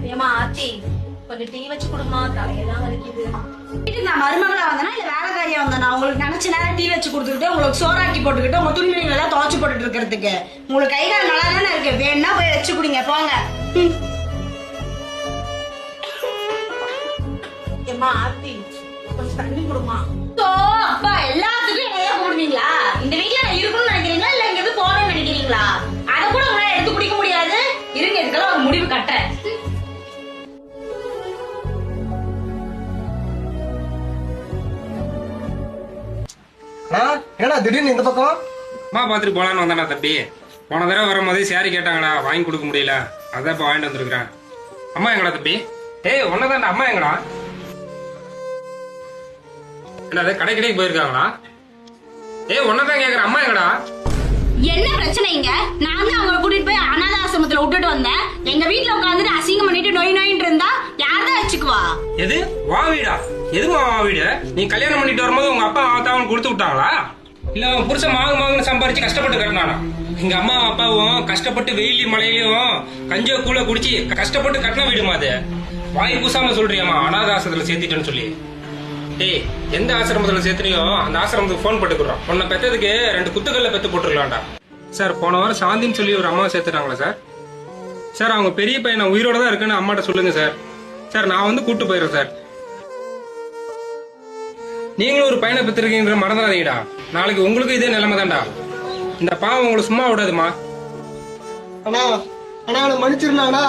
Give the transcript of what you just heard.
ஏமா ஆச்சி கொஞ்சம் டீ வச்சு கொடுமா, தலையெல்லாம் வலிக்குது. வீட்டுக்கு நான் மருமகளா வந்தேனா இல்ல வேலைக்காரியா வந்தேனா? உங்களுக்கு நினைச்ச நேரம் டீ வச்சு கொடுத்துக்கிட்டு, உங்களுக்கு சோறாக்கி போட்டுக்கிட்டு, உங்க துணிமணிகள் எல்லாம் துவைச்சு போட்டுட்டு இருக்கிறதுக்கு உங்களுக்கு கை கால் நல்லா தானே இருக்கு. வேணா போய் வச்சு குடிங்க போங்க. ஏமா ஆச்சி கொஞ்சம் தண்ணி கொடுமா. அப்பா எல்லாத்துக்கும் என்னைய கூடுவீங்களா? இந்த வீட்டுல நான் இருக்கணும்னு நினைக்கிறீங்களா இல்ல இங்க இருந்து போகணும்னு நினைக்கிறீங்களா? அதை கூட உங்களால எடுத்து குடிக்க முடியாது. இருங்க, இதுக்கெல்லாம் ஒரு முடிவு கட்டுறேன். ஏன்னா திடீர்னு இந்த பக்கம் அம்மா பார்த்துட்டு போலான்னு வந்தானா தம்பி. போன தடவை வரும்போது சாரி கேட்டாங்களா, வாங்கி கொடுக்க முடியல, அதான் இப்போ வாங்கிட்டு வந்துருக்கிறேன். அம்மா எங்கடா தம்பி? ஏய் ஒன்னதான்டா, அம்மா எங்கடா? என்னது கடை கடைக்கு போயிருக்காங்களா? ஏய் ஒன்னதான் கேக்குறேன், அம்மா எங்கடா? என்ன பிரச்சனைங்க? நான் தான் அவங்களை கூட்டிட்டு போய் அனாத ஆசிரமத்துல விட்டுட்டு வந்தேன். எங்க வீட்டுல உட்காந்துட்டு அசிங்கம் பண்ணிட்டு நோய் நோயின்னு இருந்தா யார்தான் வச்சுக்குவா? எது வா வீடா? எதுமா வா வீடு? நீ கல்யாணம் பண்ணிட்டு வரும்போது உங்க அப்பா அவன் கொடுத்து விட்டாங்களா, இல்ல அவன் புருஷன் மாகுன்னு சம்பாரிச்சு கஷ்டப்பட்டு கட்டினானா? எங்க அம்மா அப்பாவும் கஷ்டப்பட்டு வெயிலையும் மழையிலையும் கஞ்சோ கூழ குடிச்சு கஷ்டப்பட்டு கட்டின வீடுமா அது? வாய் பூசாம சொல்றியாமா அனாத ஆசிரமத்துல சேர்த்திட்டேன்னு சொல்லி? டேய் எந்த ஆசிரமத்துல சேர்த்துறியோ அந்த ஆசிரமத்துக்கு போன் போட்டுக்கிறோம். உன்னை பெத்ததுக்கு 2 குத்துக்கல்ல பெத்து போட்டுருக்கலாம்டா. சார் போன வாரம் சாந்தின்னு சொல்லி ஒரு அம்மாவை சேர்த்துட்டாங்களா சார்? சார் அவங்க பெரிய பையனை உயிரோட தான் இருக்குன்னு அம்மாட்ட சொல்லுங்க சார். சார் நான் வந்து கூட்டு போயிடுறேன் சார். நீங்களும் ஒரு பையனை பெற்றிருக்கீங்க மறந்துடாதீங்கடா. நாளைக்கு உங்களுக்கு இதே நிலைமை தான்டா. இந்த பாவம் உங்களை சும்மா விடாதுமா. அண்ணா அண்ணா மன்னிச்சிருந்தா அண்ணா.